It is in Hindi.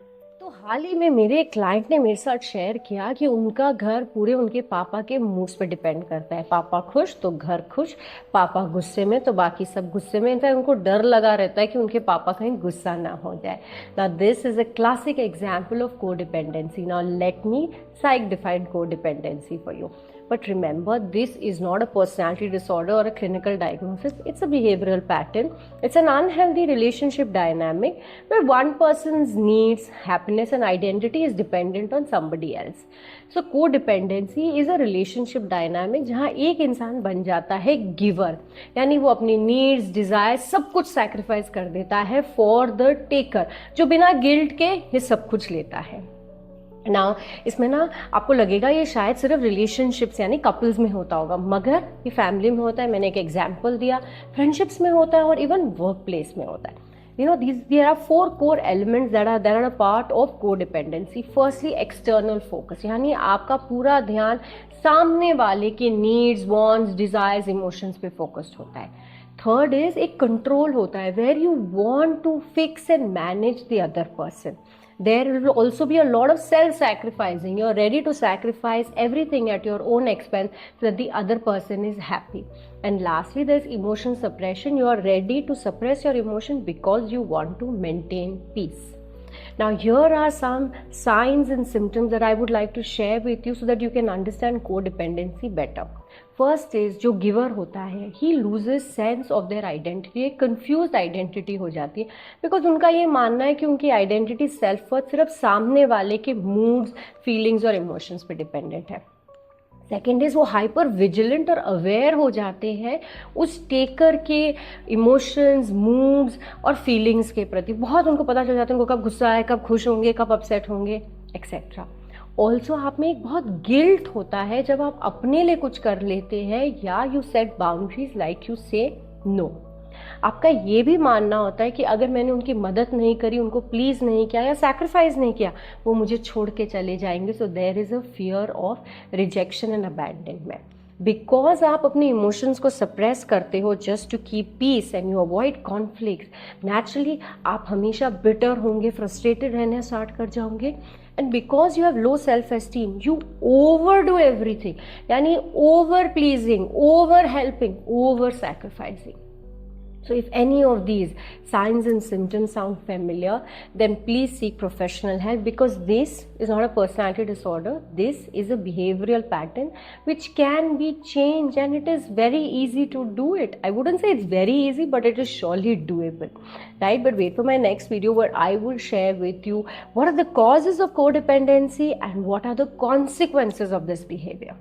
तो हाल ही में मेरे एक क्लाइंट ने मेरे साथ शेयर किया कि उनका घर पूरे उनके पापा के मूड्स पे डिपेंड करता है। पापा खुश तो घर खुश, पापा गुस्से में तो बाकी सब गुस्से में। इनफैक्ट उनको डर लगा रहता है कि उनके पापा कहीं गुस्सा ना हो जाए। Now this is a classic example of codependency. Now let me psych define codependency for you. But remember, this is not a personality disorder or a clinical diagnosis. It's a behavioral pattern. It's an unhealthy relationship dynamic where one person's needs, happiness, and identity is dependent on somebody else. So codependency is a relationship dynamic जहाँ एक इंसान बन जाता है गिवर, यानी वो अपनी नीड्स, डिजायर सब कुछ सैक्रिफाइस कर देता है फॉर द टेकर, जो बिना गिल्ट के ये सब कुछ लेता है. नाउ इसमें ना आपको लगेगा ये शायद सिर्फ रिलेशनशिप्स यानी कपल्स में होता होगा, मगर ये फैमिली में होता है. मैंने एक एग्जांपल दिया. फ्रेंडशिप्स में होता है और इवन वर्क प्लेस में होता है. You know, there are four core elements that are a part of codependency. Firstly, external focus, यानी आपका पूरा ध्यान सामने वाले के नीड्स, वांट्स, डिजायर्स, इमोशंस पे फोकस्ड होता है. थर्ड इज एक कंट्रोल होता है, where you want to fix and manage the other person. There will also be a lot of self-sacrificing. You're ready to sacrifice everything at your own expense so that the other person is happy. And lastly, there's emotion suppression. You are ready to suppress your emotion because you want to maintain peace. Now, here are some signs and symptoms that I would like to share with you so that you can understand codependency better. First is जो गिवर होता है ही loses sense of their identity. एक कन्फ्यूज आइडेंटिटी हो जाती है बिकॉज उनका ये मानना है कि उनकी आइडेंटिटी सेल्फ वर्थ सिर्फ सामने वाले के मूड्स, फीलिंग्स और इमोशंस पे डिपेंडेंट है. सेकेंड इज वो हाइपर विजिलेंट और अवेयर हो जाते हैं उस टेकर के इमोशंस, मूड्स और फीलिंग्स के प्रति. बहुत उनको पता चल जाता है उनको कब गुस्सा है, कब खुश होंगे, कब अपसेट होंगे, एक्सेट्रा. ऑल्सो आप में एक बहुत गिल्ट होता है जब आप अपने लिए कुछ कर लेते हैं या you set boundaries like you से नो. आपका ये भी मानना होता है कि अगर मैंने उनकी मदद नहीं करी, उनको प्लीज नहीं किया या सैक्रिफाइस नहीं किया, वो मुझे छोड़ के चले जाएंगे. So there is a fear of rejection and abandonment. Because आप अपने इमोशंस को सप्रेस करते हो just to keep peace and you avoid conflict, naturally आप हमेशा बिटर होंगे, फ्रस्ट्रेटेड रहना स्टार्ट कर जाओगे. And because you have low self-esteem, you overdo everything. यानी over pleasing, over helping, over sacrificing. So if any of these signs and symptoms sound familiar, then please seek professional help, because this is not a personality disorder. This is a behavioral pattern which can be changed, and it is very easy to do it. I wouldn't say it's very easy, but it is surely doable, right? But wait for my next video where I will share with you what are the causes of codependency and what are the consequences of this behavior.